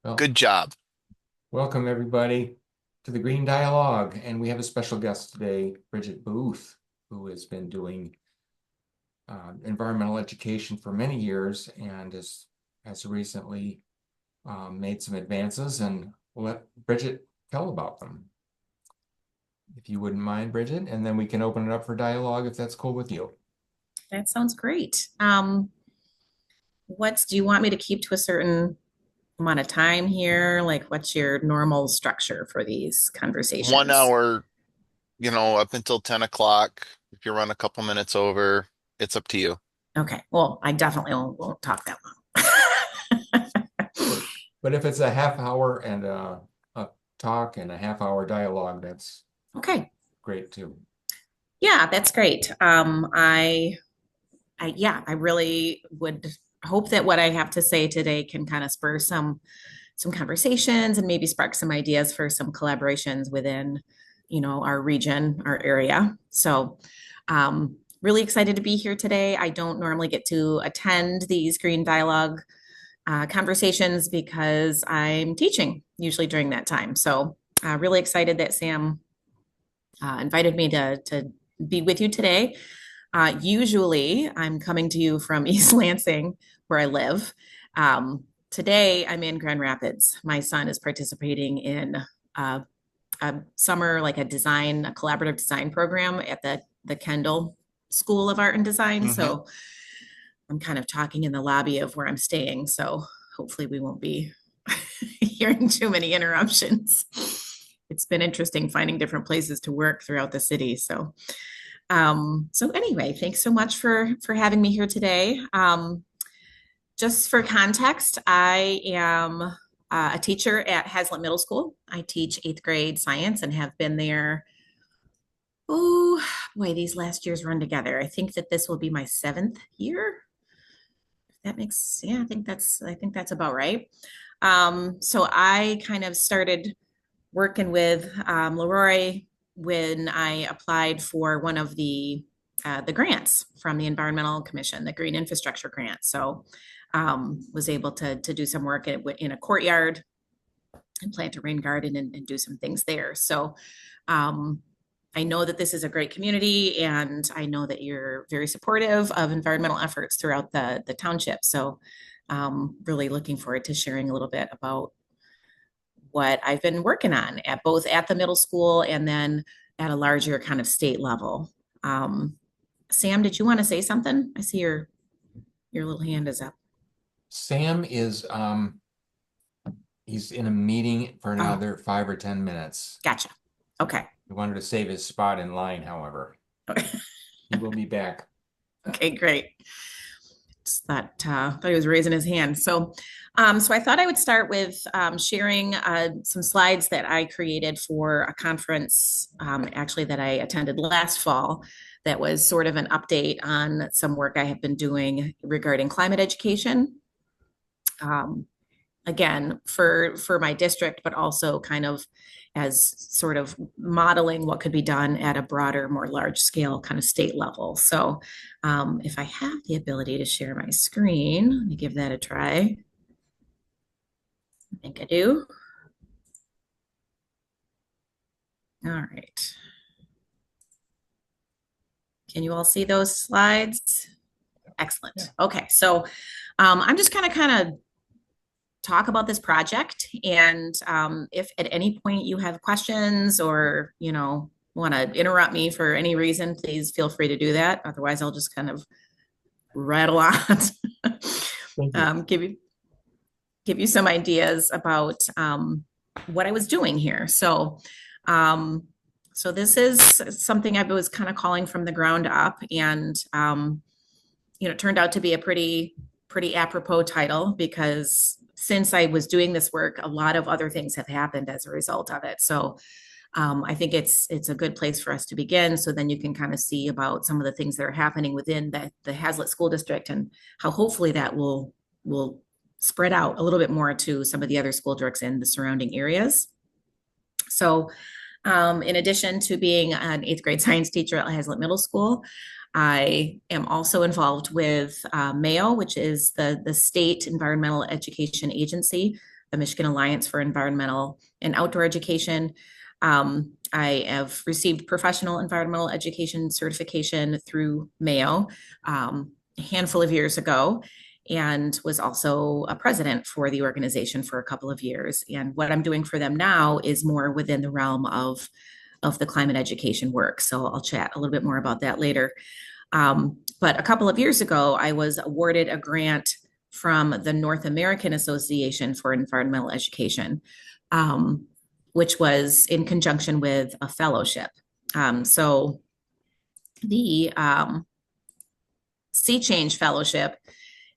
Well, Good job. welcome everybody to the Green Dialogue, and we have a special guest today, Bridget Booth, who has been doing environmental education for many years and has recently made some advances, and we'll let Bridget tell about them, if you wouldn't mind, Bridget, and then we can open it up for dialogue if that's cool with you. That sounds great. Do you want me to keep to a certain amount of time here? Like, what's your normal structure for these 1 hour, conversations? up until 10 o'clock. If you run a couple minutes over, it's up to you. Okay, well, I definitely won't talk that long. But if it's a half hour and a talk and a half hour dialogue, that's Okay, great too. yeah, that's great. I really would hope that what I have to say today can kind of spur some conversations and maybe spark some ideas for some collaborations within, our region, our area. So, really excited to be here today. I don't normally get to attend these Green Dialogue conversations because I'm teaching usually during that time. So, really excited that Sam invited me to be with you today. Usually, I'm coming to you from East Lansing, where I live. Today, I'm in Grand Rapids. My son is participating in a summer, like a collaborative design program at the Kendall School of Art and Design. Hmm. So I'm kind of talking in the lobby of where I'm staying. So hopefully, we won't be hearing too many interruptions. It's been interesting finding different places to work throughout the city. So anyway, thanks so much for having me here today. Just for context, I am a teacher at Haslett Middle School. I teach eighth grade science and have been there. Oh boy, these last years run together. I think that this will be my seventh year. That makes, yeah, I think that's about right. So I kind of started working with Leroy when I applied for one of the grants from the Environmental Commission, the Green Infrastructure Grant. So was able to do some work in a courtyard and plant a rain garden and do some things there. So um, I know that this is a great community, and I know that you're very supportive of environmental efforts throughout the township. So really looking forward to sharing a little bit about what I've been working on at both at the middle school and then at a larger kind of state level. Um, Sam, did you want to say something? I see your little hand is up. Sam is he's in a meeting for Oh, another 5 or 10 minutes. gotcha. Okay. He wanted to save his spot in line, however. He will be back. Okay, great. Just thought he was raising his hand. So I thought I would start with sharing some slides that I created for a conference, actually that I attended last fall. That was sort of an update on some work I have been doing regarding climate education. Um, again, for my district, but also kind of as sort of modeling what could be done at a broader, more large scale kind of state level. So if I have the ability to share my screen, let me give that a try. I think I do. All right. Can you all see those slides? Yeah. Excellent. Okay, so I'm just kind of talk about this project, and if at any point you have questions or want to interrupt me for any reason, please feel free to do that. Otherwise, I'll just kind of rattle on. Thank you. Give you some ideas about what I was doing here. Um, so this is something I was kind of calling from the ground up, and it turned out to be a pretty apropos title because since I was doing this work, a lot of other things have happened as a result of it. So I think it's a good place for us to begin. So then you can kind of see about some of the things that are happening within the Haslett School District and how hopefully that will spread out a little bit more to some of the other school districts in the surrounding areas. So in addition to being an eighth grade science teacher at Haslett Middle School, I am also involved with MAO, which is the state environmental education agency the Michigan Alliance for Environmental and Outdoor Education. I have received professional environmental education certification through Mayo a handful of years ago, and was also a president for the organization for a couple of years. And what I'm doing for them now is more within the realm of the climate education work. So I'll chat a little bit more about that later. But a couple of years ago, I was awarded a grant from the North American Association for Environmental Education, which was in conjunction with a fellowship. So the Sea Change Fellowship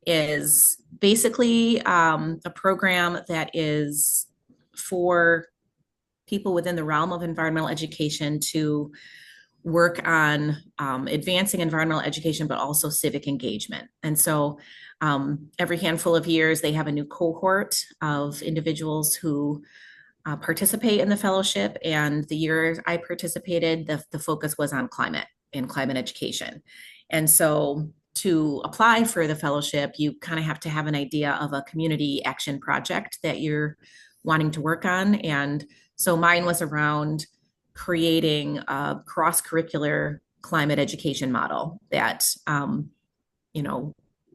is basically a program that is for people within the realm of environmental education to work on advancing environmental education, but also civic engagement. And so every handful of years, they have a new cohort of individuals who participate in the fellowship. And the year I participated, the focus was on climate and climate education. And so to apply for the fellowship, you kind of have to have an idea of a community action project that you're wanting to work on. And so mine was around creating a cross-curricular climate education model that,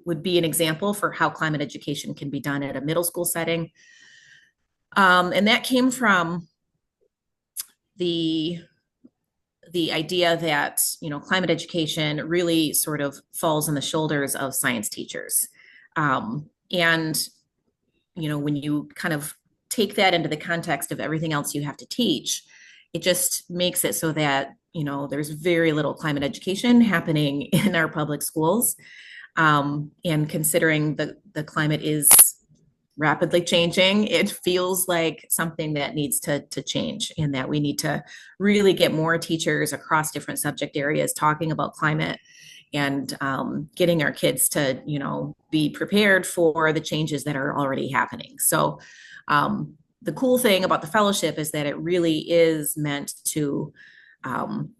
would be an example for how climate education can be done at a middle school setting. And that came from the idea that, climate education really sort of falls on the shoulders of science teachers. And, when you kind of take that into the context of everything else you have to teach, it just makes it so that, there's very little climate education happening in our public schools. And considering the climate is rapidly changing, it feels like something that needs to change, and that we need to really get more teachers across different subject areas talking about climate, and getting our kids to, be prepared for the changes that are already happening. So the cool thing about the fellowship is that it really is meant to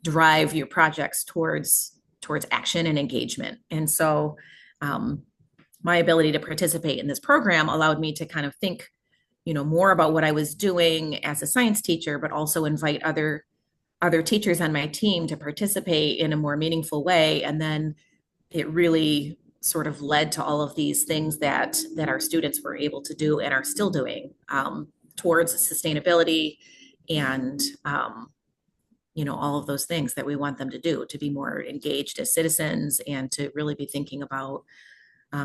drive your projects towards action and engagement. And so my ability to participate in this program allowed me to kind of think, more about what I was doing as a science teacher, but also invite other teachers on my team to participate in a more meaningful way. And then it really sort of led to all of these things that our students were able to do and are still doing towards sustainability and all of those things that we want them to do, to be more engaged as citizens and to really be thinking about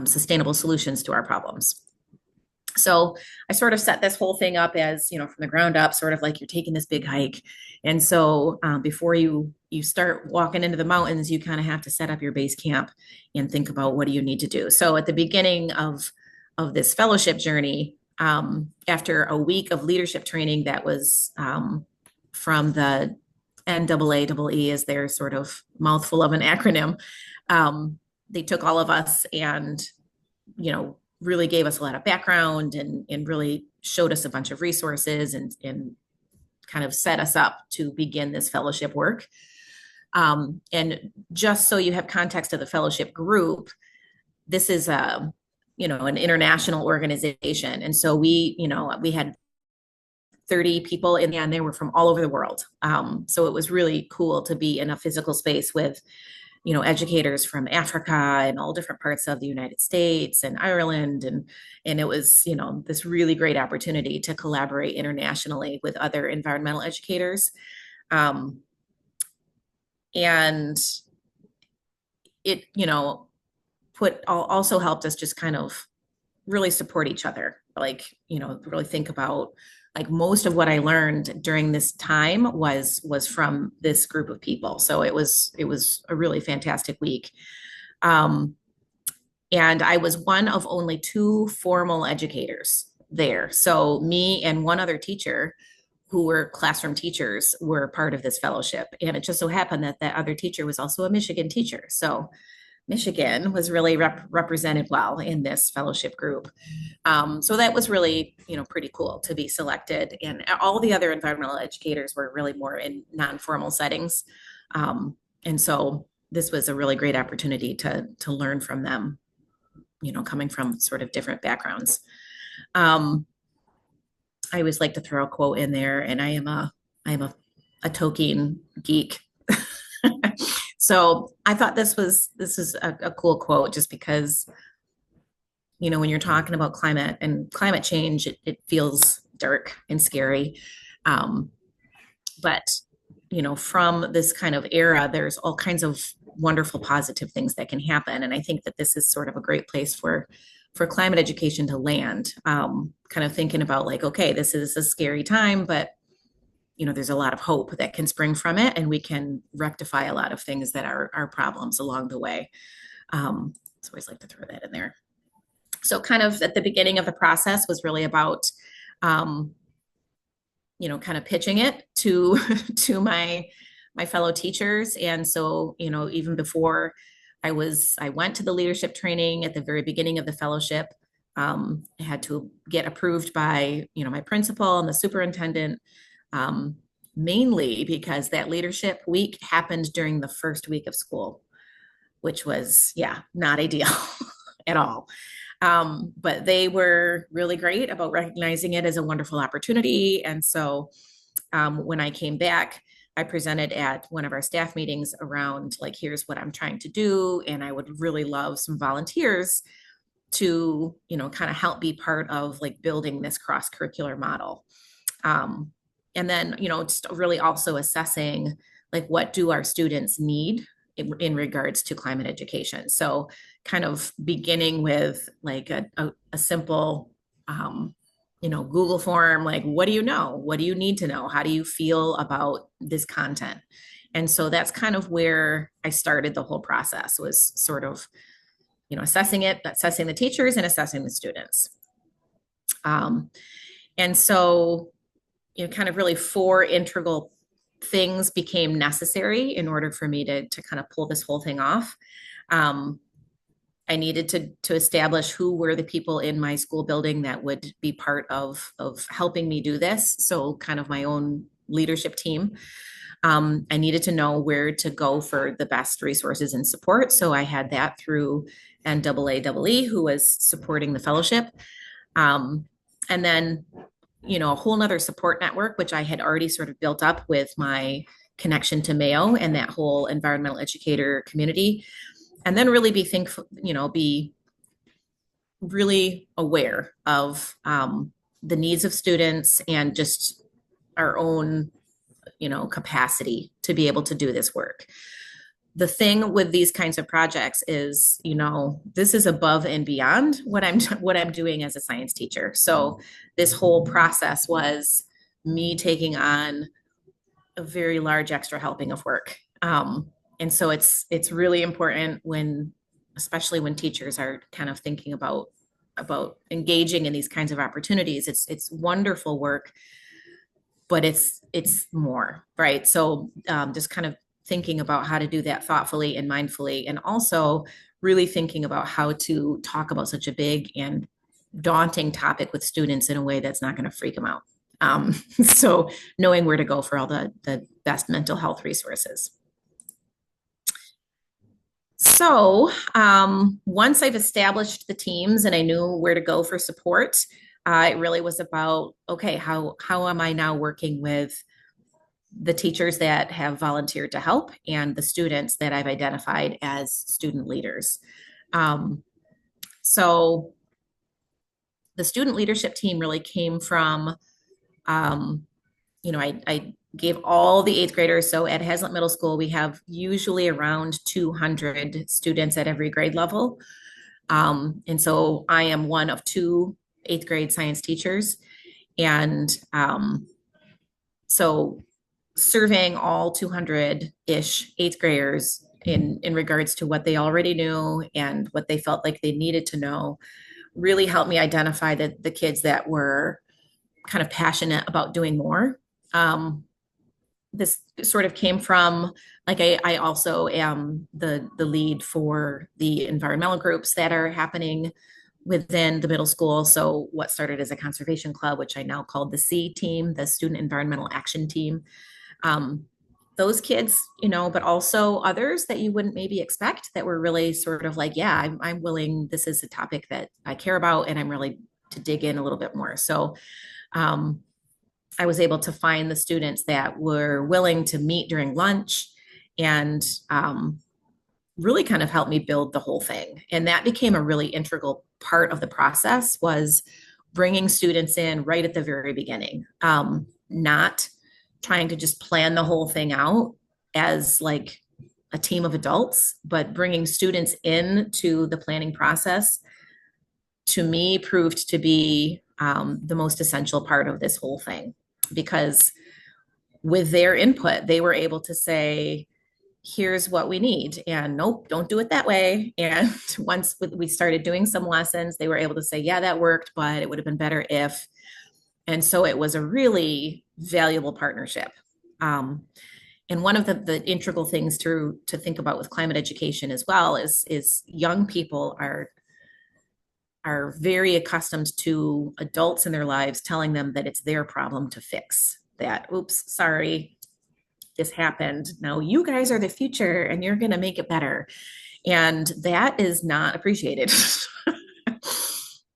sustainable solutions to our problems. So I sort of set this whole thing up as, from the ground up, sort of like you're taking this big hike. And so before you start walking into the mountains, you kind of have to set up your base camp and think about what do you need to do. So at the beginning of this fellowship journey, after a week of leadership training that was from the NAAE is their sort of mouthful of an acronym, they took all of us and, really gave us a lot of background and really showed us a bunch of resources and kind of set us up to begin this fellowship work. And just so you have context of the fellowship group, this is an international organization. And so we had 30 people in there, and they were from all over the world. So it was really cool to be in a physical space with, educators from Africa and all different parts of the United States and Ireland. And it was, this really great opportunity to collaborate internationally with other environmental educators. And it, also helped us just kind of really support each other, really think about, most of what I learned during this time was from this group of people. So it was a really fantastic week. And I was one of only 2 formal educators there. So me and one other teacher who were classroom teachers were part of this fellowship. And it just so happened that other teacher was also a Michigan teacher. So Michigan was really represented well in this fellowship group. So that was really, pretty cool to be selected. And all the other environmental educators were really more in non-formal settings. And so this was a really great opportunity to learn from them, coming from sort of different backgrounds. I always like to throw a quote in there, and I'm a Tolkien geek. So I thought this is a cool quote just because, when you're talking about climate and climate change, it feels dark and scary. Um, but from this kind of era, there's all kinds of wonderful positive things that can happen. And I think that this is sort of a great place for climate education to land. Kind of thinking about like, okay, this is a scary time, but there's a lot of hope that can spring from it, and we can rectify a lot of things that are problems along the way. So I always like to throw that in there. So kind of at the beginning of the process was really about, kind of pitching it to to my fellow teachers. And so, even before I went to the leadership training at the very beginning of the fellowship, I had to get approved by, my principal and the superintendent, mainly because that leadership week happened during the first week of school, which was, not ideal at all. But they were really great about recognizing it as a wonderful opportunity. And so when I came back, I presented at one of our staff meetings around like, here's what I'm trying to do. And I would really love some volunteers to, kind of help be part of like building this cross-curricular model. And then, just really also assessing like, what do our students need in regards to climate education? So kind of beginning with like a simple, Google form, like, what do you know? What do you need to know? How do you feel about this content? And so that's kind of where I started the whole process, was sort of, assessing the teachers and assessing the students. And so, kind of really 4 integral things became necessary in order for me to kind of pull this whole thing off. I needed to establish who were the people in my school building that would be part of helping me do this. So kind of my own leadership team. I needed to know where to go for the best resources and support. So I had that through NAAE, who was supporting the fellowship. And then, a whole nother support network, which I had already sort of built up with my connection to Mayo and that whole environmental educator community. And then really be really aware of the needs of students and just our own, capacity to be able to do this work. The thing with these kinds of projects is, this is above and beyond what I'm doing as a science teacher. So this whole process was me taking on a very large extra helping of work. And so it's really important especially when teachers are kind of thinking about engaging in these kinds of opportunities. It's wonderful work, but it's more, right? So just kind of thinking about how to do that thoughtfully and mindfully, and also really thinking about how to talk about such a big and daunting topic with students in a way that's not going to freak them out. So knowing where to go for all the best mental health resources. So once I've established the teams and I knew where to go for support, it really was about, okay, how am I now working with the teachers that have volunteered to help and the students that I've identified as student leaders. So the student leadership team really came from, I gave all the 8th graders. So at Haslett Middle School, we have usually around 200 students at every grade level. And so I am one of 2 8th grade science teachers. And so surveying all 200-ish 8th graders in regards to what they already knew and what they felt like they needed to know really helped me identify the kids that were kind of passionate about doing more. This sort of came from, like, I also am the lead for the environmental groups that are happening within the middle school. So what started as a conservation club, which I now call the C team, the Student Environmental Action Team. Those kids, but also others that you wouldn't maybe expect that were really sort of like, yeah, I'm willing, this is a topic that I care about and I'm really to dig in a little bit more. So I was able to find the students that were willing to meet during lunch and really kind of helped me build the whole thing. And that became a really integral part of the process, was bringing students in right at the very beginning, not trying to just plan the whole thing out as like a team of adults, but bringing students into the planning process, to me, proved to be the most essential part of this whole thing, because with their input, they were able to say, here's what we need, and nope, don't do it that way. And once we started doing some lessons, they were able to say, yeah, that worked, but it would have been better if. And so it was a really valuable partnership. And one of the integral things to think about with climate education as well is young people are very accustomed to adults in their lives telling them that it's their problem to fix. That, oops, sorry, this happened. Now you guys are the future and you're going to make it better. And that is not appreciated.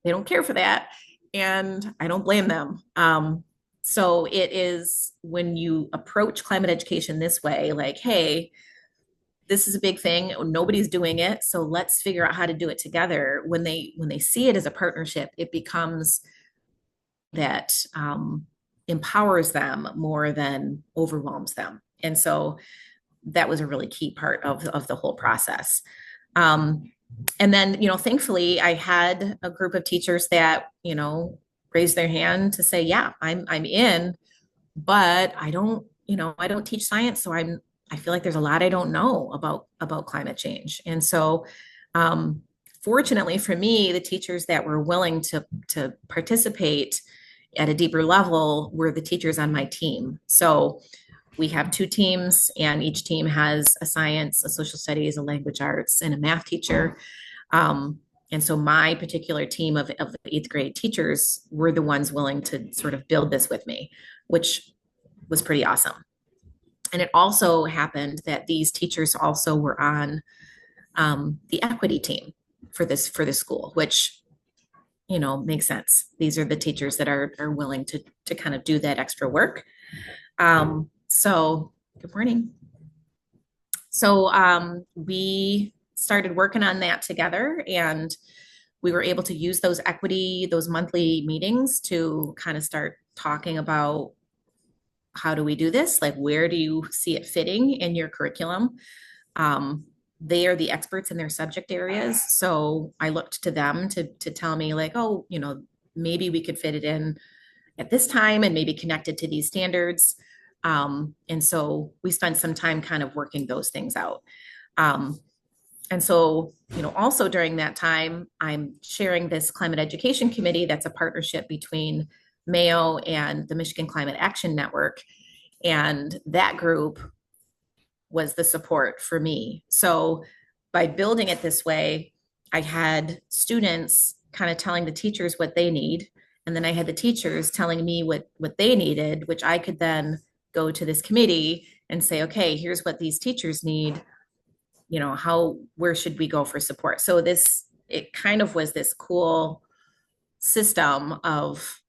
They don't care for that. And I don't blame them. So it is, when you approach climate education this way, like, hey, this is a big thing, nobody's doing it, so let's figure out how to do it together. When they see it as a partnership, it becomes that empowers them more than overwhelms them. And so that was a really key part of the whole process. And then, thankfully, I had a group of teachers that, raised their hand to say, yeah, I'm in, but I don't teach science. So I feel like there's a lot I don't know about climate change. And so, fortunately for me, the teachers that were willing to participate at a deeper level were the teachers on my team. So we have 2 teams, and each team has a science, a social studies, a language arts, and a math teacher. And so my particular team of 8th grade teachers were the ones willing to sort of build this with me, which was pretty awesome. And it also happened that these teachers also were on the equity team for this school, which, makes sense. These are the teachers that are willing to kind of do that extra work. So good morning. So we started working on that together, and we were able to use those monthly meetings to kind of start talking about, how do we do this? Like, where do you see it fitting in your curriculum? They are the experts in their subject areas. So I looked to them to tell me, like, oh, maybe we could fit it in at this time and maybe connect it to these standards. And so we spent some time kind of working those things out. And so, also during that time, I'm sharing this climate education committee that's a partnership between Mayo and the Michigan Climate Action Network. And that group was the support for me. So by building it this way, I had students kind of telling the teachers what they need. And then I had the teachers telling me what they needed, which I could then go to this committee and say, okay, here's what these teachers need. Where should we go for support? So it kind of was this cool system of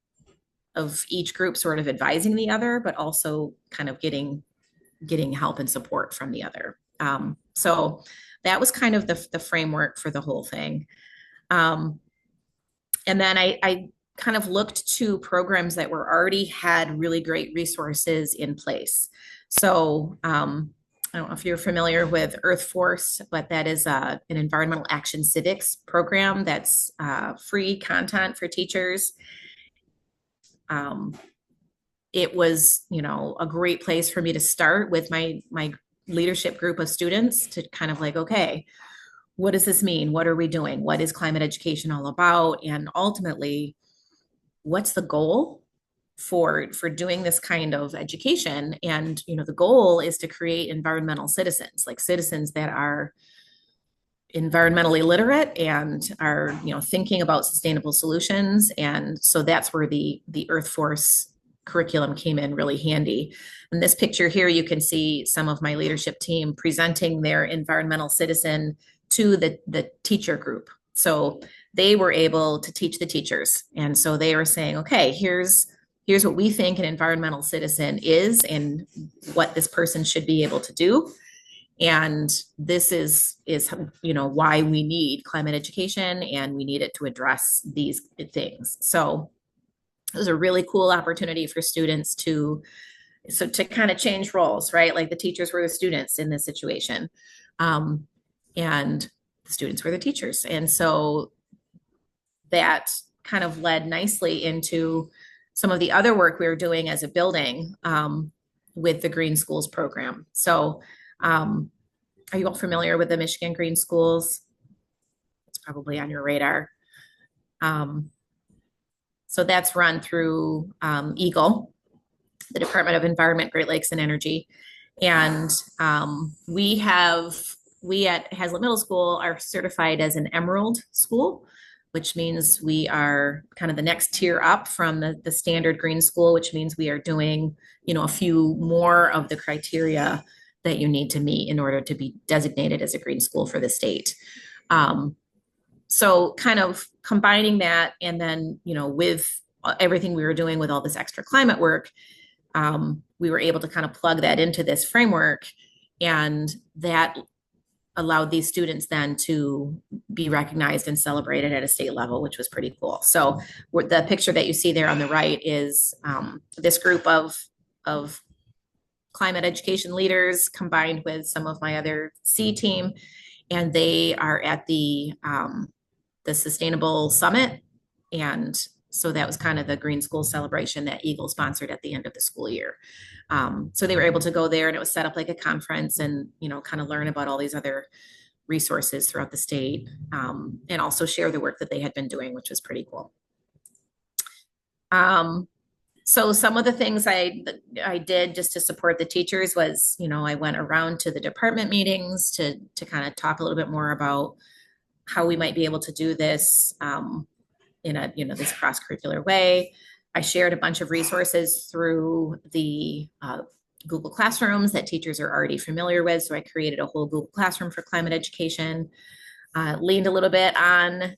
each group sort of advising the other, but also kind of getting help and support from the other. So that was kind of the framework for the whole thing. And then I kind of looked to programs that already had really great resources in place. So I don't know if you're familiar with Earth Force, but that is an environmental action civics program that's free content for teachers. It was, a great place for me to start with my leadership group of students to kind of like, okay, what does this mean? What are we doing? What is climate education all about? And ultimately, what's the goal for doing this kind of education? And, the goal is to create environmental citizens, like citizens that are environmentally literate and are, thinking about sustainable solutions. And so that's where the Earth Force curriculum came in really handy. In this picture here, you can see some of my leadership team presenting their environmental citizen to the teacher group. So they were able to teach the teachers. And so they were saying, okay, here's here's what we think an environmental citizen is and what this person should be able to do. And this is why we need climate education, and we need it to address these things. So it was a really cool opportunity for students to kind of change roles, right? Like the teachers were the students in this situation, and the students were the teachers. And so that kind of led nicely into some of the other work we were doing as a building with the Green Schools program. So are you all familiar with the Michigan Green Schools? It's probably on your radar. So that's run through EGLE, the Department of Environment, Great Lakes and Energy. And we at Haslett Middle School are certified as an Emerald school, which means we are kind of the next tier up from the standard green school, which means we are doing, a few more of the criteria that you need to meet in order to be designated as a green school for the state. So kind of combining that, and then, with everything we were doing with all this extra climate work, we were able to kind of plug that into this framework, and that allowed these students then to be recognized and celebrated at a state level, which was pretty cool. So the picture that you see there on the right is this group of climate education leaders combined with some of my other C team, and they are at the Sustainable Summit. And so that was kind of the Green School celebration that EGLE sponsored at the end of the school year. So they were able to go there, and it was set up like a conference, and, kind of learn about all these other resources throughout the state, and also share the work that they had been doing, which was pretty cool. So some of the things I did just to support the teachers was, I went around to the department meetings to kind of talk a little bit more about how we might be able to do this in a, this cross-curricular way. I shared a bunch of resources through the Google Classrooms that teachers are already familiar with. So I created a whole Google Classroom for climate education, leaned a little bit on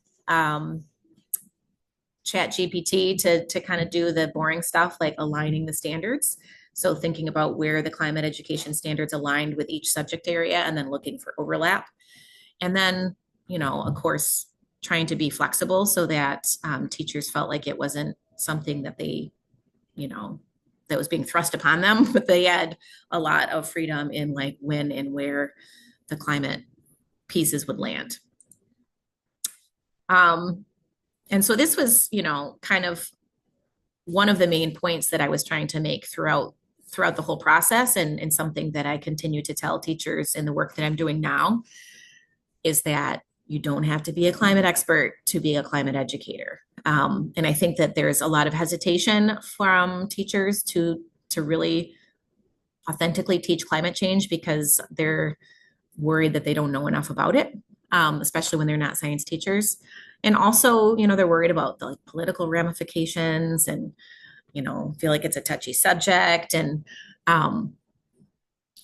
ChatGPT to kind of do the boring stuff like aligning the standards. So thinking about where the climate education standards aligned with each subject area, and then looking for overlap. And then, of course, trying to be flexible so that teachers felt like it wasn't something that they, that was being thrust upon them, but they had a lot of freedom in like when and where the climate pieces would land. And so this was, kind of one of the main points that I was trying to make throughout the whole process, and something that I continue to tell teachers in the work that I'm doing now, is that you don't have to be a climate expert to be a climate educator. And I think that there's a lot of hesitation from teachers to really authentically teach climate change because they're worried that they don't know enough about it, especially when they're not science teachers. And also, they're worried about the political ramifications, and, feel like it's a touchy subject. And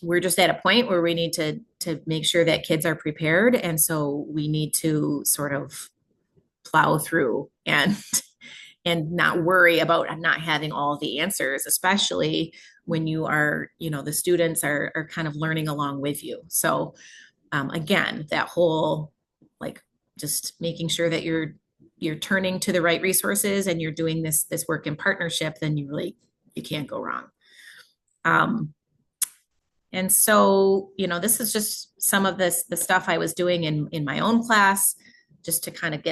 we're just at a point where we need to make sure that kids are prepared. And so we need to sort of plow through and not worry about not having all the answers, especially when you are, the students are kind of learning along with you. So again, that whole just making sure that you're turning to the right resources and you're doing this work in partnership, then you can't go wrong. And so, this is just some of the stuff I was doing in my own class, just to kind of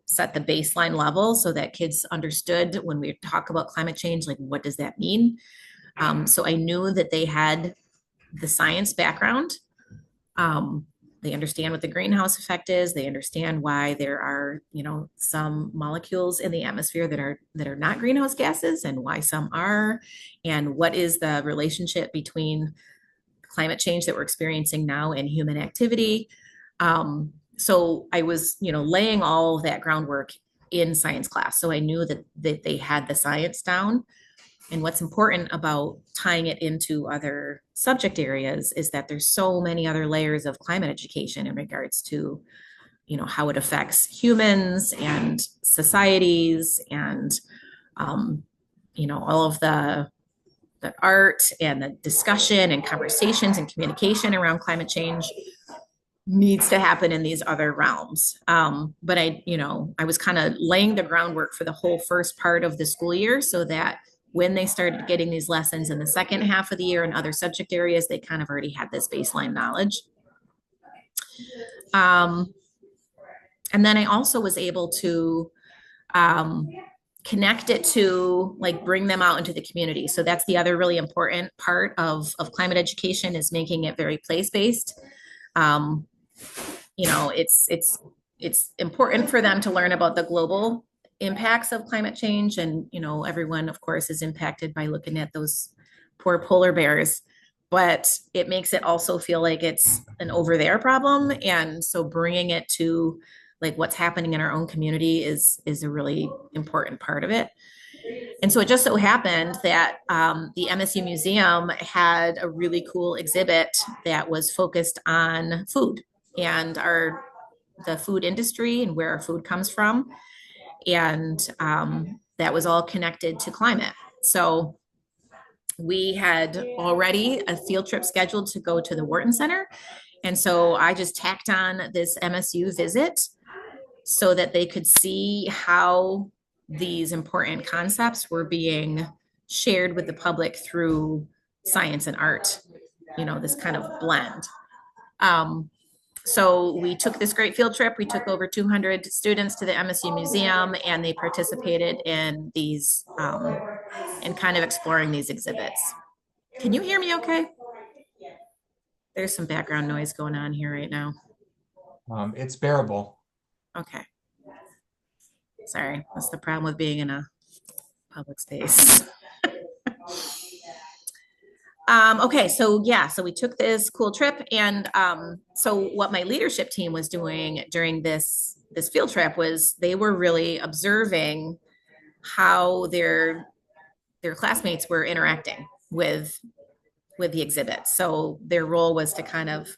set the baseline level so that kids understood when we talk about climate change, like, what does that mean? So I knew that they had the science background. They understand what the greenhouse effect is. They understand why there are, some molecules in the atmosphere that are not greenhouse gases, and why some are, and what is the relationship between climate change that we're experiencing now and human activity. So I was, laying all of that groundwork in science class. So I knew that they had the science down. And what's important about tying it into other subject areas is that there's so many other layers of climate education in regards to, how it affects humans and societies, and all of the art and the discussion and conversations and communication around climate change needs to happen in these other realms. But I was kind of laying the groundwork for the whole first part of the school year so that when they started getting these lessons in the second half of the year in other subject areas, they kind of already had this baseline knowledge. And then I also was able to connect it to like bring them out into the community. So that's the other really important part of climate education is making it very place-based. It's important for them to learn about the global impacts of climate change. And, everyone, of course, is impacted by looking at those poor polar bears. But it makes it also feel like it's an over there problem. And so bringing it to like what's happening in our own community is a really important part of it. And so it just so happened that the MSU Museum had a really cool exhibit that was focused on food and the food industry and where our food comes from. And that was all connected to climate. So we had already a field trip scheduled to go to the Wharton Center. And so I just tacked on this MSU visit so that they could see how these important concepts were being shared with the public through science and art, this kind of blend. So we took this great field trip. We took over 200 students to the MSU Museum, and they participated in these and kind of exploring these exhibits. Can you hear me okay? There's some background noise going on here right now. It's bearable. Okay. Sorry, that's the problem with being in a public space. Okay, so we took this cool trip, and so what my leadership team was doing during this field trip was they were really observing how their classmates were interacting with the exhibits. So their role was to kind of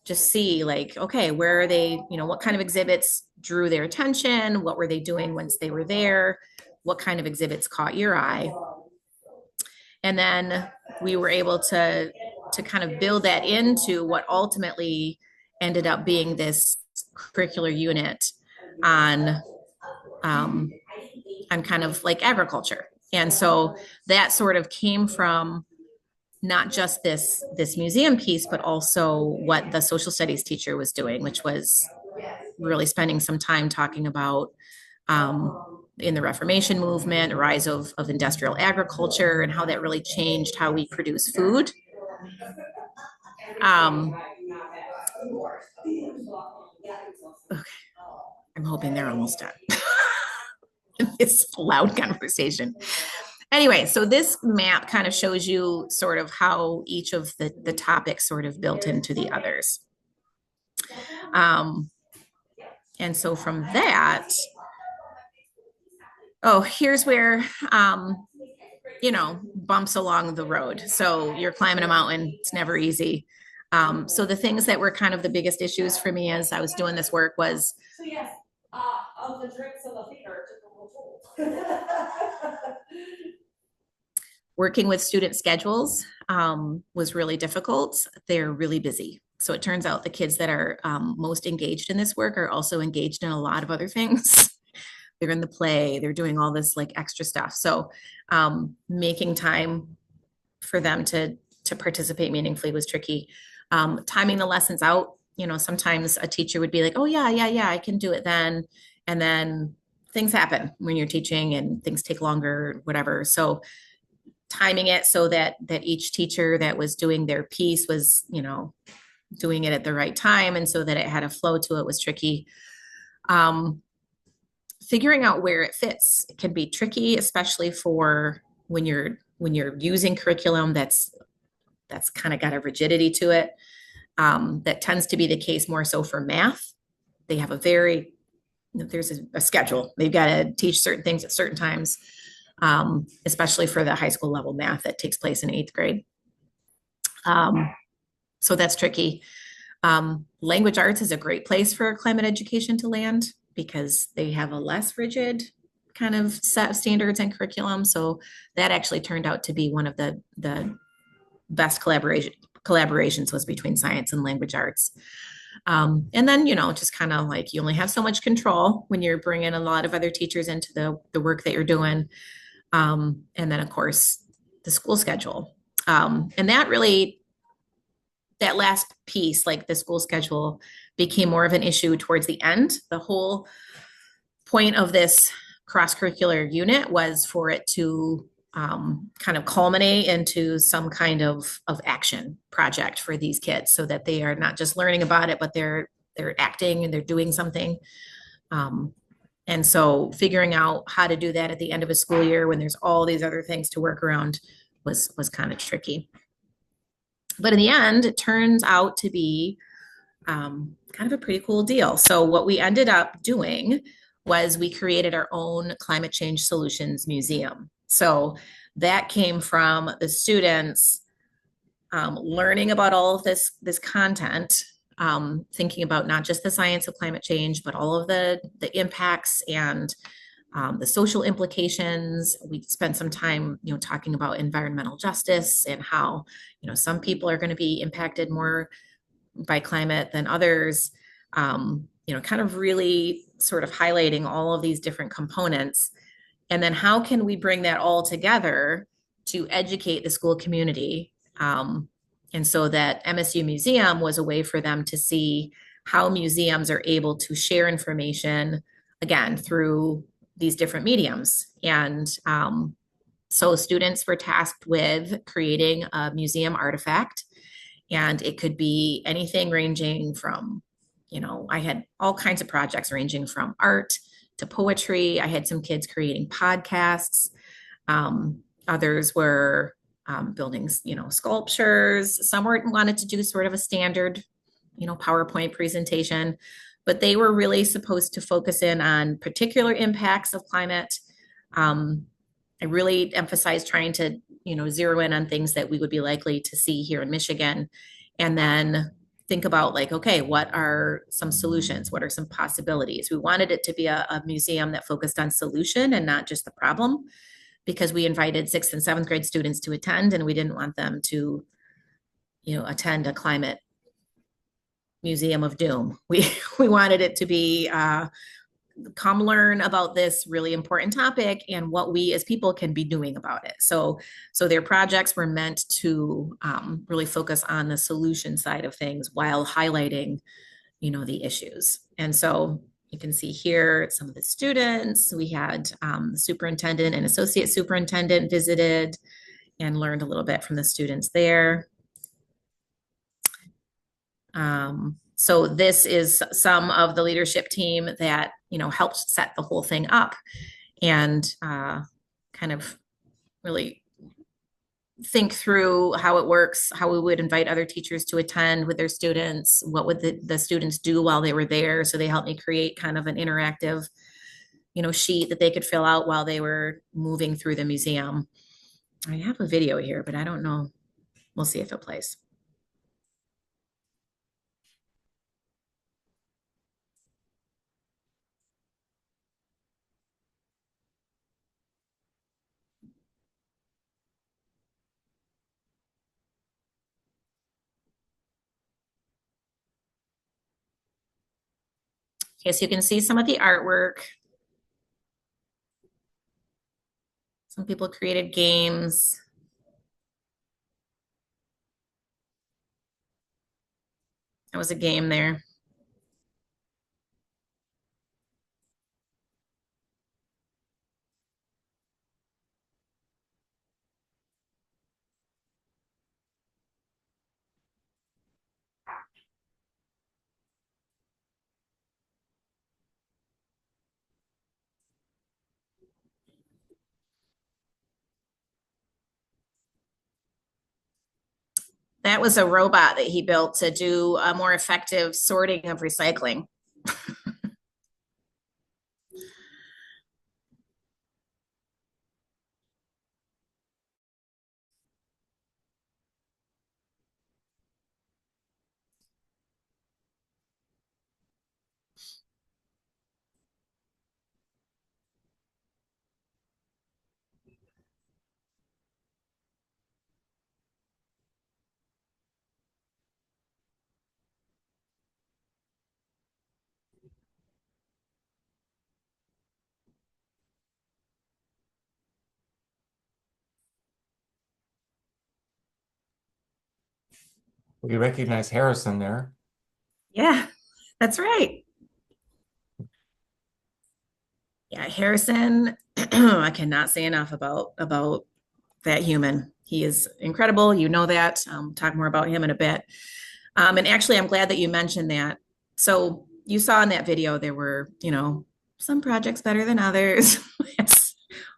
just see like, okay, where are they, what kind of exhibits drew their attention? What were they doing once they were there? What kind of exhibits caught your eye? And then we were able to kind of build that into what ultimately ended up being this curricular unit on kind of like agriculture. And so that sort of came from not just this museum piece, but also what the social studies teacher was doing, which was really spending some time talking about in the Reformation movement, the rise of industrial agriculture and how that really changed how we produce food. Okay. I'm hoping they're almost done. This loud conversation. Anyway, so this map kind of shows you sort of how each of the topics sort of built into the others. And so from that, here's where, bumps along the road. So you're climbing a mountain, it's never easy. So the things that were kind of the biggest issues for me as I was doing this work was. So yes, of the drinks of the theater took a little Working with student schedules was really difficult. They're really busy. So it turns out the kids that are most engaged in this work are also engaged in a lot of other things. They're in the play, they're doing all this like extra stuff. So making time for them to participate meaningfully was tricky. Timing the lessons out, sometimes a teacher would be like, oh yeah, I can do it then. And then things happen when you're teaching and things take longer, whatever. So timing it so that each teacher that was doing their piece was, doing it at the right time. And so that it had a flow to it was tricky. Figuring out where it fits can be tricky, especially for when you're using curriculum that's kind of got a rigidity to it. That tends to be the case more so for math. They have there's a schedule. They've got to teach certain things at certain times, especially for the high school level math that takes place in 8th grade. So that's tricky. Language arts is a great place for climate education to land because they have a less rigid kind of set of standards and curriculum. So that actually turned out to be one of the best collaborations was between science and language arts. And then, just kind of like you only have so much control when you're bringing a lot of other teachers into the work that you're doing. And then, of course, the school schedule. And that last piece, like the school schedule, became more of an issue towards the end. The whole point of this cross-curricular unit was for it to kind of culminate into some kind of action project for these kids so that they are not just learning about it, but they're acting and they're doing something. And so figuring out how to do that at the end of a school year when there's all these other things to work around was kind of tricky. But in the end, it turns out to be kind of a pretty cool deal. So what we ended up doing was we created our own climate change solutions museum. So that came from the students learning about all of this content, thinking about not just the science of climate change, but all of the impacts and the social implications. We spent some time, talking about environmental justice and how, some people are going to be impacted more by climate than others. Kind of really sort of highlighting all of these different components. And then how can we bring that all together to educate the school community? And so that MSU Museum was a way for them to see how museums are able to share information, again, through these different mediums. And so students were tasked with creating a museum artifact. And it could be anything ranging from, I had all kinds of projects ranging from art to poetry. I had some kids creating podcasts. Others were building, sculptures. Some wanted to do sort of a standard, PowerPoint presentation, but they were really supposed to focus in on particular impacts of climate. I really emphasized trying to, zero in on things that we would be likely to see here in Michigan, and then think about like, okay, what are some solutions? What are some possibilities? We wanted it to be a museum that focused on solution and not just the problem, because we invited 6th and 7th grade students to attend, and we didn't want them to, attend a climate museum of doom. We wanted it to be come learn about this really important topic and what we as people can be doing about it. So their projects were meant to really focus on the solution side of things while highlighting, the issues. And so you can see here some of the students. We had the superintendent and associate superintendent visited and learned a little bit from the students there. So this is some of the leadership team that, helped set the whole thing up and kind of really think through how it works, how we would invite other teachers to attend with their students, what would the students do while they were there. So they helped me create kind of an interactive, sheet that they could fill out while they were moving through the museum. I have a video here, but I don't know. We'll see if it plays. Okay, so you can see some of the artwork. Some people created games. That was a game there. That was a robot that he built to do a more effective sorting of recycling. We recognize Harrison there. Yeah, that's right. Yeah, Harrison, I cannot say enough about that human. He is incredible. You know that. Talk more about him in a bit. And actually, I'm glad that you mentioned that. So you saw in that video there were, some projects better than others. It's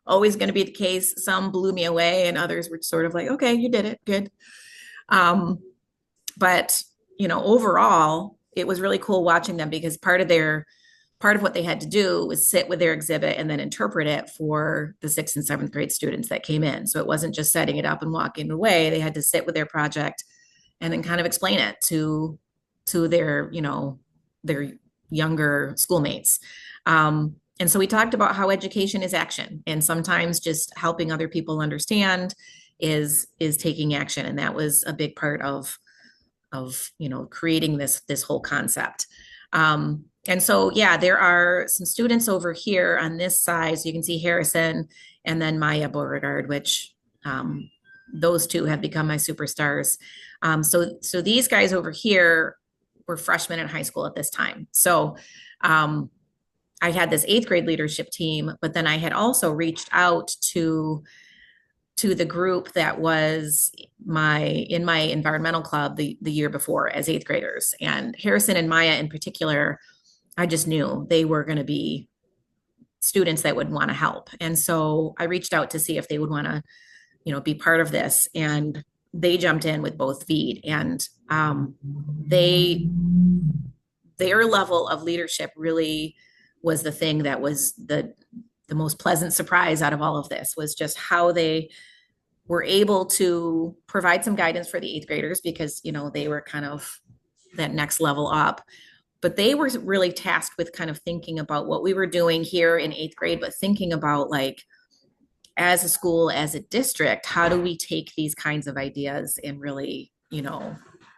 always going to be the case. Some blew me away, and others were sort of like, okay, you did it, good. But overall, it was really cool watching them because part of what they had to do was sit with their exhibit and then interpret it for the 6th and 7th grade students that came in. So it wasn't just setting it up and walking away. They had to sit with their project and then kind of explain it to their, their younger schoolmates. And so we talked about how education is action, and sometimes just helping other people understand is taking action. And that was a big part of creating this whole concept. And so, yeah, there are some students over here on this side. So you can see Harrison and then Maya Beauregard, which those two have become my superstars. So these guys over here were freshmen in high school at this time. So I had this 8th grade leadership team, but then I had also reached out to the group that was in my environmental club the year before as 8th graders. And Harrison and Maya in particular, I just knew they were going to be students that would want to help. And so I reached out to see if they would want to, be part of this. And they jumped in with both feet. And their level of leadership really was the thing that was the most pleasant surprise out of all of this, was just how they were able to provide some guidance for the 8th graders because, they were kind of that next level up. But they were really tasked with kind of thinking about what we were doing here in 8th grade, but thinking about, like, as a school, as a district, how do we take these kinds of ideas and really,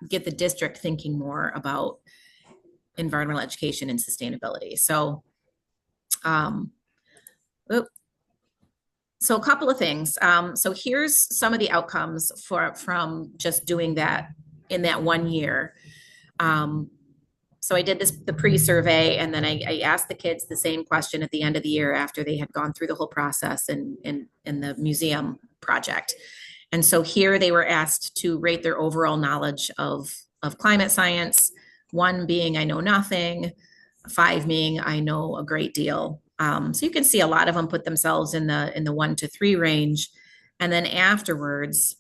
get the district thinking more about environmental education and sustainability. So, so a couple of things. So here's some of the outcomes from just doing that in that 1 year. So I did the pre-survey, and then I asked the kids the same question at the end of the year after they had gone through the whole process in the museum project. And so here they were asked to rate their overall knowledge of climate science, 1 being I know nothing, 5 being I know a great deal. So you can see a lot of them put themselves in the 1 to 3 range. And then afterwards,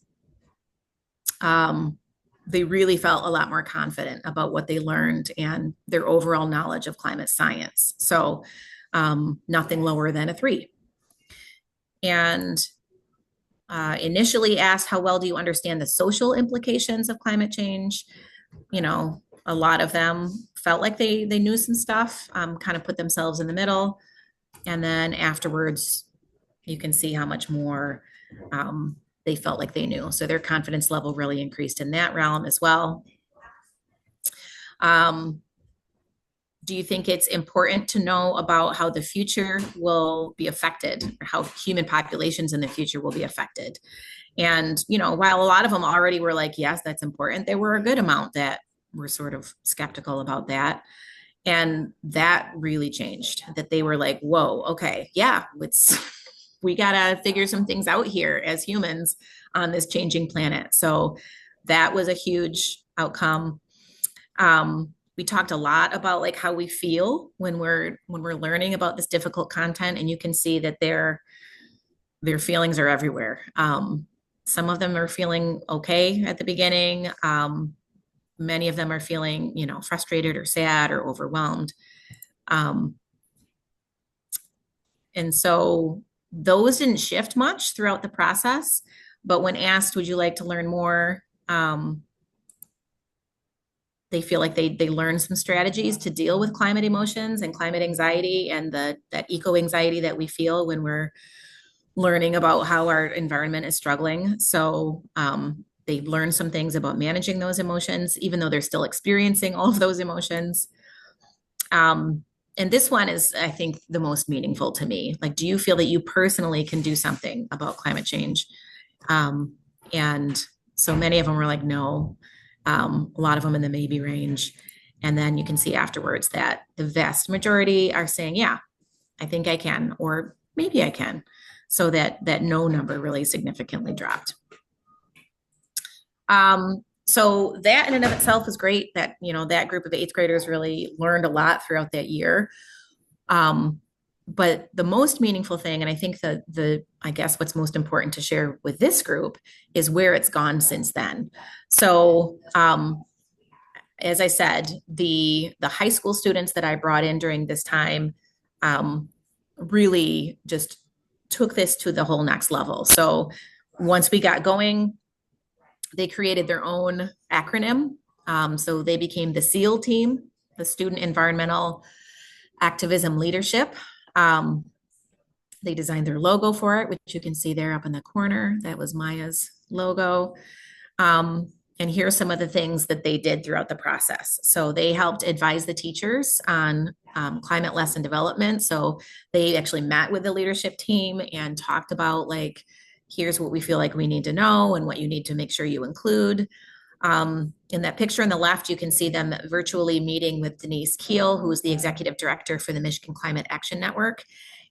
they really felt a lot more confident about what they learned and their overall knowledge of climate science. So nothing lower than a 3. And initially asked, how well do you understand the social implications of climate change? A lot of them felt like they knew some stuff, kind of put themselves in the middle. And then afterwards, you can see how much more they felt like they knew. So their confidence level really increased in that realm as well. Do you think it's important to know about how the future will be affected, or how human populations in the future will be affected? And, while a lot of them already were like, yes, that's important, there were a good amount that were sort of skeptical about that. And that really changed, that they were like, whoa, okay, yeah, we got to figure some things out here as humans on this changing planet. So that was a huge outcome. We talked a lot about, like, how we feel when we're learning about this difficult content, and you can see that their feelings are everywhere. Some of them are feeling okay at the beginning. Many of them are feeling, frustrated or sad or overwhelmed. And so those didn't shift much throughout the process, but when asked, would you like to learn more? They feel like they learned some strategies to deal with climate emotions and climate anxiety and that eco-anxiety that we feel when we're learning about how our environment is struggling. So they learned some things about managing those emotions, even though they're still experiencing all of those emotions. And this one is, I think, the most meaningful to me. Like, do you feel that you personally can do something about climate change? And so many of them were like, no. a lot of them in the maybe range. And then you can see afterwards that the vast majority are saying, yeah, I think I can, or maybe I can. So that no number really significantly dropped. So that in and of itself is great, that, you know, that group of 8th graders really learned a lot throughout that year. But the most meaningful thing, and I think I guess what's most important to share with this group, is where it's gone since then. So, as I said, the high school students that I brought in during this time, really just took this to the whole next level. So once we got going, they created their own acronym. So they became the SEAL team, the Student Environmental Activism Leadership. They designed their logo for it, which you can see there up in the corner. That was Maya's logo. And here's some of the things that they did throughout the process. So they helped advise the teachers on climate lesson development. So they actually met with the leadership team and talked about, like, here's what we feel like we need to know and what you need to make sure you include. In that picture on the left, you can see them virtually meeting with Denise Keel, who is the executive director for the Michigan Climate Action Network.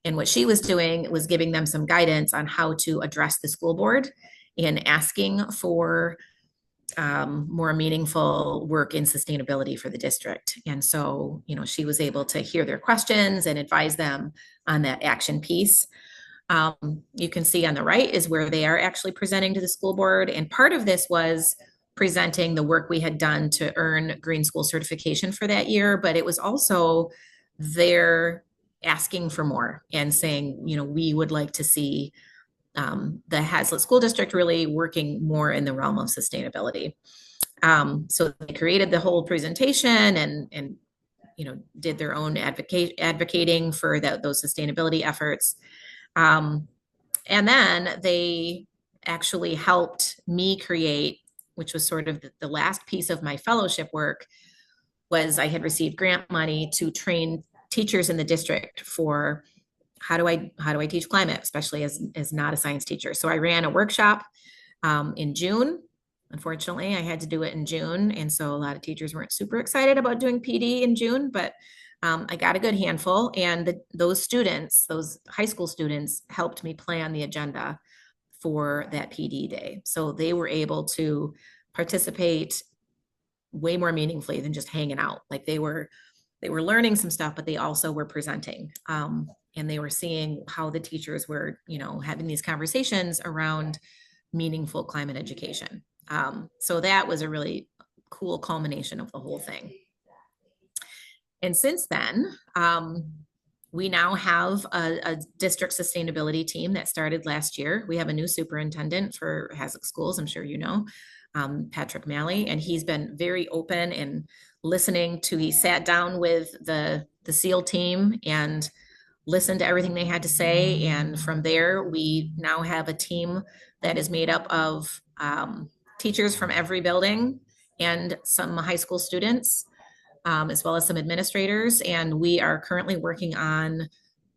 And what she was doing was giving them some guidance on how to address the school board in asking for more meaningful work in sustainability for the district. And so, you know, she was able to hear their questions and advise them on that action piece. You can see on the right is where they are actually presenting to the school board. And part of this was presenting the work we had done to earn green school certification for that year, but it was also their asking for more and saying, you know, we would like to see the Haslett School District really working more in the realm of sustainability. So they created the whole presentation and you know, did their own advocating for those sustainability efforts. And then they actually helped me create, which was sort of the last piece of my fellowship work, was I had received grant money to train teachers in the district for how do I teach climate, especially as not a science teacher. So I ran a workshop in June. Unfortunately, I had to do it in June. And so a lot of teachers weren't super excited about doing PD in June, but I got a good handful. And those students, those high school students, helped me plan the agenda for that PD day. So they were able to participate way more meaningfully than just hanging out. Like they were learning some stuff, but they also were presenting. And they were seeing how the teachers were, you know, having these conversations around meaningful climate education. So that was a really cool culmination of the whole thing. And since then, we now have a district sustainability team that started last year. We have a new superintendent for Haslett Schools, I'm sure you know, Patrick Malley, and he's been very open and listening to, he sat down with the SEAL team and listened to everything they had to say. And from there, we now have a team that is made up of teachers from every building and some high school students, as well as some administrators. And we are currently working on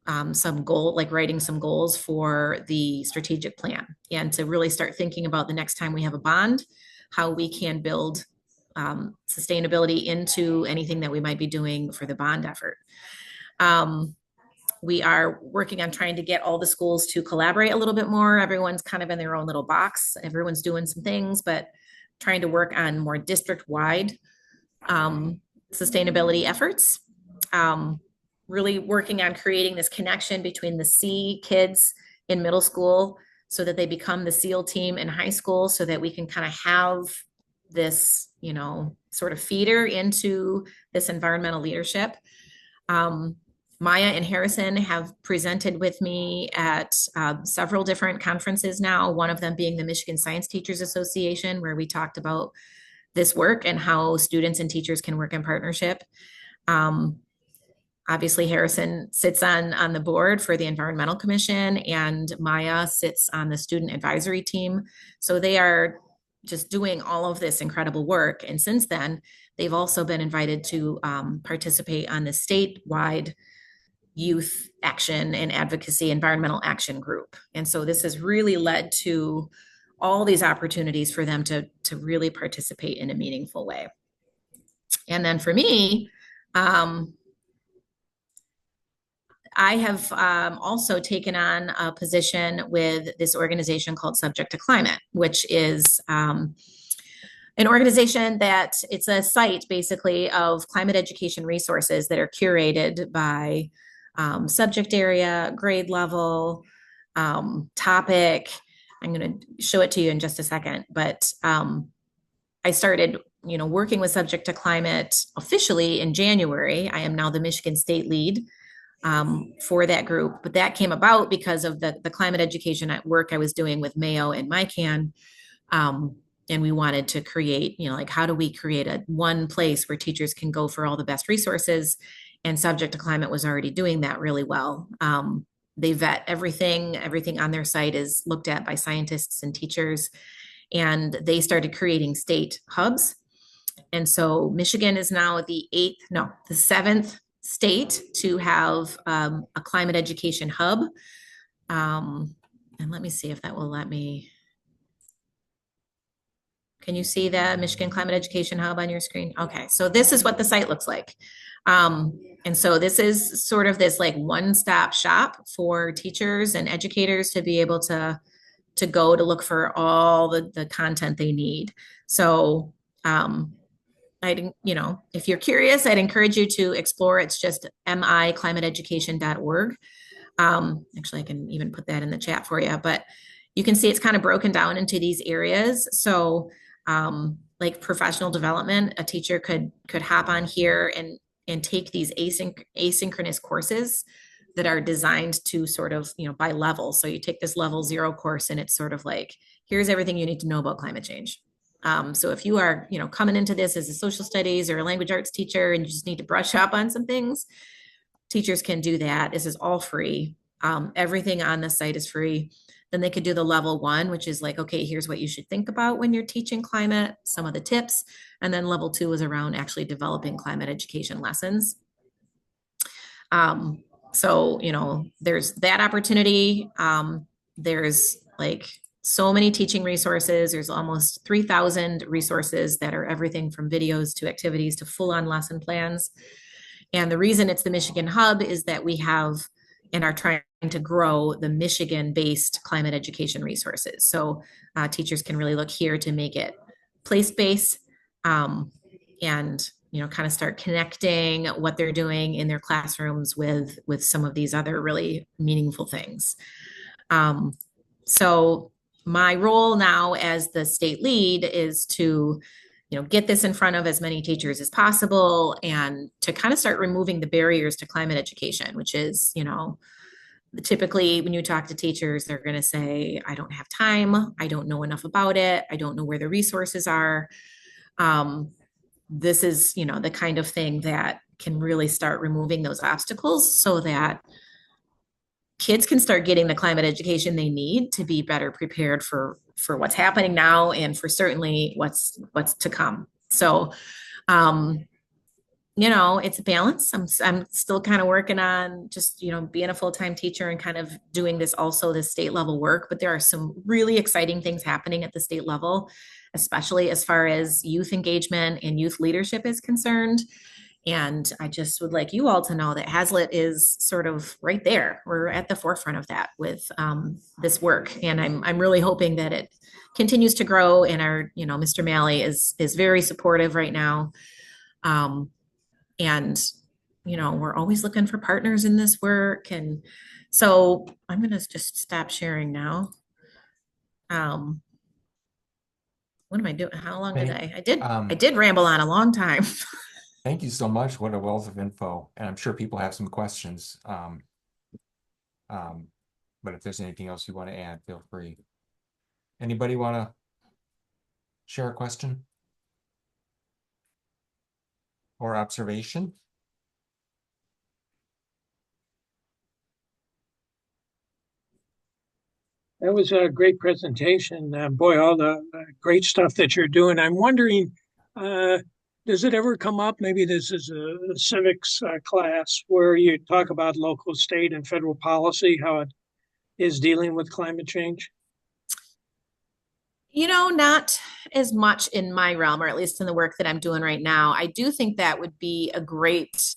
writing some goals for the strategic plan and to really start thinking about the next time we have a bond, how we can build sustainability into anything that we might be doing for the bond effort. We are working on trying to get all the schools to collaborate a little bit more. Everyone's kind of in their own little box. Everyone's doing some things, but trying to work on more district-wide sustainability efforts. Really working on creating this connection between the C kids in middle school so that they become the SEAL team in high school, so that we can kind of have this, you know, sort of feeder into this environmental leadership. Maya and Harrison have presented with me at several different conferences now, one of them being the Michigan Science Teachers Association, where we talked about this work and how students and teachers can work in partnership. Obviously, Harrison sits on the board for the Environmental Commission, and Maya sits on the student advisory team. So they are just doing all of this incredible work. And since then, they've also been invited to participate on the statewide youth action and advocacy environmental action group. And so this has really led to all these opportunities for them to really participate in a meaningful way. And then for me, I have also taken on a position with this organization called Subject to Climate, which is an organization that it's a site basically of climate education resources that are curated by subject area, grade level, topic. I'm going to show it to you in just a second, but I started, working with Subject to Climate officially in January. I am now the Michigan State lead for that group, but that came about because of the climate education at work I was doing with Mayo and MyCan. And we wanted to create, like, how do we create one place where teachers can go for all the best resources? And Subject to Climate was already doing that really well. They vet everything on their site is looked at by scientists and teachers, and they started creating state hubs. And so Michigan is now the seventh state to have a climate education hub. And let me see if that will let me. Can you see the Michigan Climate Education Hub on your screen? Okay, so this is what the site looks like. And so this is sort of this like one-stop shop for teachers and educators to be able to go to look for all the content they need. So if you're curious, I'd encourage you to explore. It's just miclimateeducation.org. Actually, I can even put that in the chat for you, but you can see it's kind of broken down into these areas. So like professional development, a teacher could hop on here and take these asynchronous courses that are designed to sort of, by level. So you take this level 0 course and it's sort of like, here's everything you need to know about climate change. So if you are, coming into this as a social studies or a language arts teacher and you just need to brush up on some things, teachers can do that. This is all free. Everything on the site is free. Then they could do the level 1, which is like, okay, here's what you should think about when you're teaching climate, some of the tips. And then level 2 is around actually developing climate education lessons. So, there's that opportunity. There's like so many teaching resources. There's almost 3,000 resources that are everything from videos to activities to full-on lesson plans. And the reason it's the Michigan Hub is that we have and are trying to grow the Michigan-based climate education resources. So teachers can really look here to make it place-based and kind of start connecting what they're doing in their classrooms with some of these other really meaningful things. So my role now as the state lead is to get this in front of as many teachers as possible and to kind of start removing the barriers to climate education, which is, typically when you talk to teachers, they're going to say, I don't have time. I don't know enough about it. I don't know where the resources are. This is, the kind of thing that can really start removing those obstacles so that kids can start getting the climate education they need to be better prepared for what's happening now and for certainly what's to come. So, it's a balance. I'm still kind of working on just, being a full-time teacher and kind of doing this state level work, but there are some really exciting things happening at the state level, especially as far as youth engagement and youth leadership is concerned. And I just would like you all to know that Haslett is sort of right there. We're at the forefront of that with this work. And I'm really hoping that it continues to grow. And our, Mr. Malley is very supportive right now. And, we're always looking for partners in this work. And so I'm going to just stop sharing now. What am I doing? How long did I did ramble on a long time. Thank you so much. What a wealth of info. And I'm sure people have some questions. But if there's anything else you want to add, feel free. Anybody want to share a question or observation? That was a great presentation. Boy, all the great stuff that you're doing. I'm wondering, does it ever come up, maybe this is a civics class, where you talk about local, state, and federal policy, how it is dealing with climate change? Not as much in my realm, or at least in the work that I'm doing right now. I do think that would be a great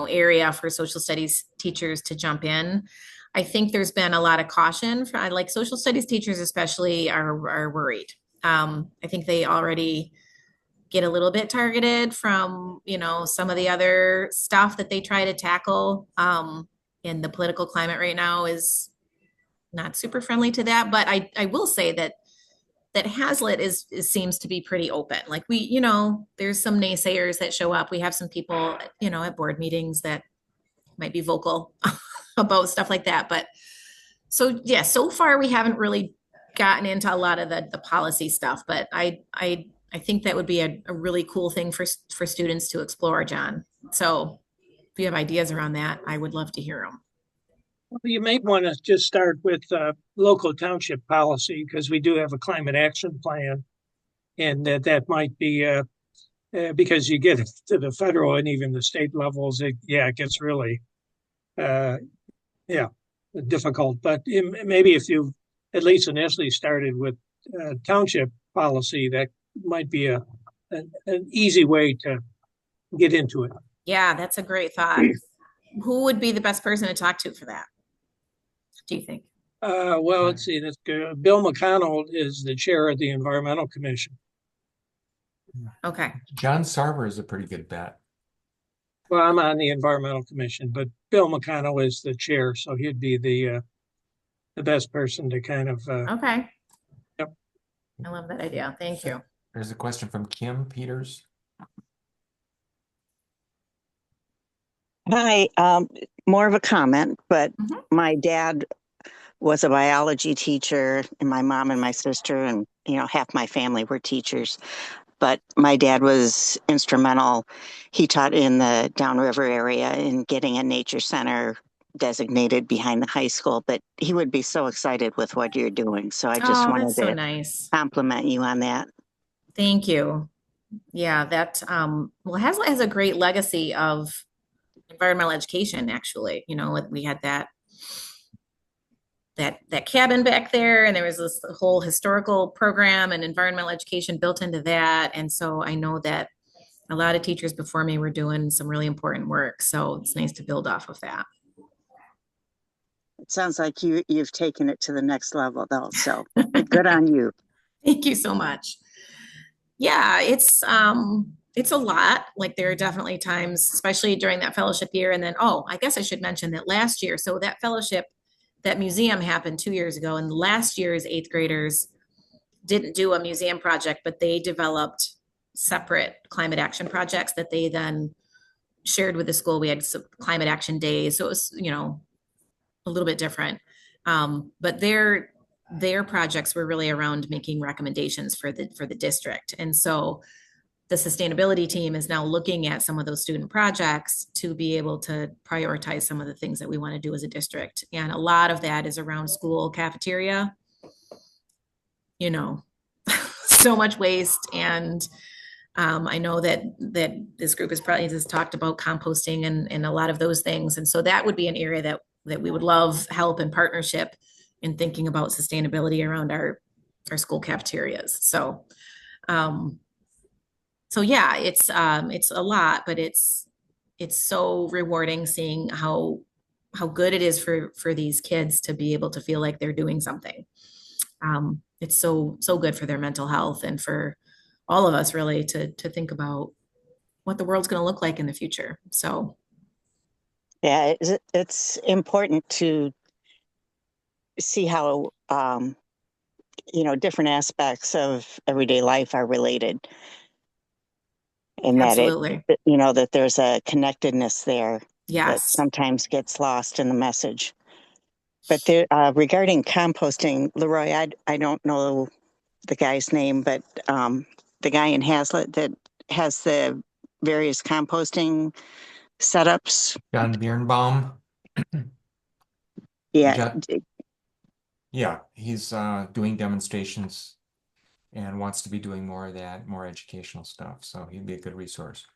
area for social studies teachers to jump in. I think there's been a lot of caution for, I like social studies teachers especially are worried. I think they already get a little bit targeted from, some of the other stuff that they try to tackle. And the political climate right now is not super friendly to that. But I will say that Haslett seems to be pretty open. Like there's some naysayers that show up. We have some people, at board meetings that might be vocal about stuff like that. But so yeah, so far we haven't really gotten into a lot of the policy stuff, but I think that would be a really cool thing for students to explore, John. So if you have ideas around that, I would love to hear them. Well, you may want to just start with local township policy because we do have a climate action plan, and that might be because you get to the federal and even the state levels, it gets really uh, yeah difficult. But maybe if you at least initially started with township policy, that might be an easy way to get into it. Yeah, that's a great thought. Who would be the best person to talk to for that, do you think? Well, let's see. Bill McConnell is the chair of the Environmental Commission. Okay. John Sarver is a pretty good bet. Well, I'm on the Environmental Commission, but Bill McConnell is the chair, so he'd be the best person to kind of. Okay. Yep. I love that idea. Thank you. There's a question from Kim Peters. Hi, more of a comment, but Mhm. my dad was a biology teacher, and my mom and my sister, and half my family were teachers. But my dad was instrumental. He taught in the downriver area in getting a nature center designated behind the high school. But he would be so excited with what you're doing. So I just Oh, wanted that's so to nice. compliment you on that. Thank you. Yeah, that well, Haslett has a great legacy of environmental education, actually. We had that cabin back there, and there was this whole historical program and environmental education built into that. And so I know that a lot of teachers before me were doing some really important work. So it's nice to build off of that. It sounds like you've taken it to the next level, though. So good on you. Thank you so much. Yeah, it's a lot. Like there are definitely times, especially during that fellowship year. And then, I guess I should mention that last year, so that fellowship, that museum happened 2 years ago, and last year's eighth graders didn't do a museum project, but they developed separate climate action projects that they then shared with the school. We had some climate action days, so it was, a little bit different. But their projects were really around making recommendations for the district. And so the sustainability team is now looking at some of those student projects to be able to prioritize some of the things that we want to do as a district. And a lot of that is around school cafeteria. So much waste. And I know that this group has probably just talked about composting and a lot of those things. And so that would be an area that we would love help and partnership in thinking about sustainability around our school cafeterias. So yeah, it's a lot, but it's so rewarding seeing how good it is for these kids to be able to feel like they're doing something. It's so good for their mental health and for all of us really to think about what the world's going to look like in the future. So yeah, it's important to see how different aspects of everyday life are related. And absolutely. that there's a connectedness there that Yes. sometimes gets lost in the message. But there, regarding composting, Leroy, I don't know the guy's name, but the guy in Haslett that has the various composting setups. John Birnbaum. Yeah. Yeah, he's doing demonstrations and wants to be doing more of that, more educational stuff. So he'd be a good resource.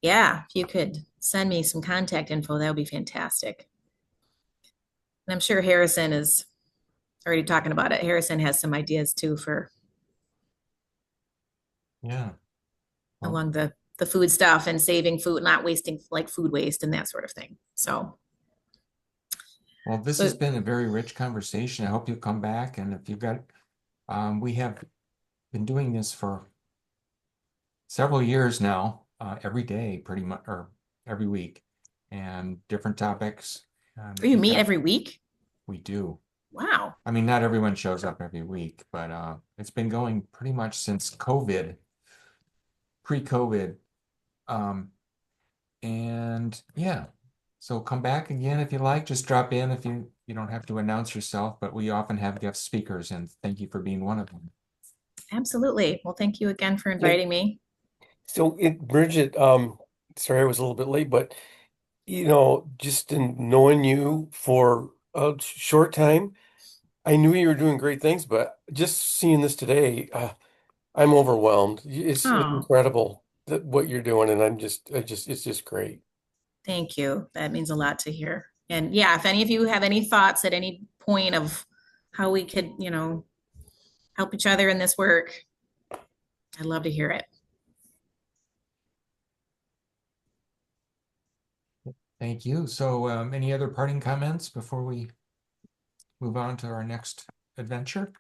Yeah, if you could send me some contact info, that would be fantastic. And I'm sure Harrison is already talking about it. Harrison has some ideas too for Yeah. Well, along the food stuff and saving food, not wasting like food waste and that sort of thing. So well, this has been a very rich conversation. I hope you'll come back. And if you've got, we have been doing this for several years now, every day, pretty much, or every week, and different topics. you you've meet got- every week? We do. Wow. I mean, not everyone shows up every week, but it's been going pretty much since COVID, pre-COVID. And yeah, so come back again if you like. Just drop in if you don't have to announce yourself, but we often have guest speakers, and thank you for being one of them. Absolutely. Well, thank you again for inviting me. So Bridget, sorry I was a little bit late, but just in knowing you for a short time, I knew you were doing great things, but just seeing this today, I'm overwhelmed. It's Oh. incredible that what you're doing, and it's just great. Thank you. That means a lot to hear. And yeah, if any of you have any thoughts at any point of how we could, help each other in this work, I'd love to hear it. Thank you. So any other parting comments before we move on to our next adventure?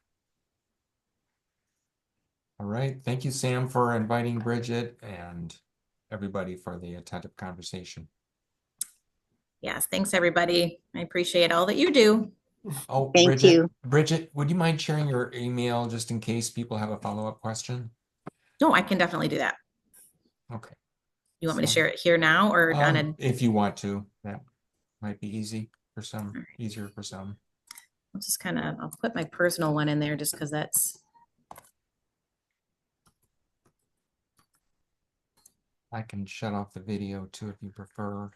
All right. Thank you, Sam, for inviting Bridget, and everybody for the attentive conversation. Yes, thanks everybody. I appreciate all that you do. Oh, Thank Bridget, you. Bridget, would you mind sharing your email just in case people have a follow-up question? No, I can definitely do that. Okay. You want me to So, share it here now or on a, if you want to, that might be easy for some, easier for some. I'll just I'll put my personal one in there just because that's, I can shut off the video too if you prefer.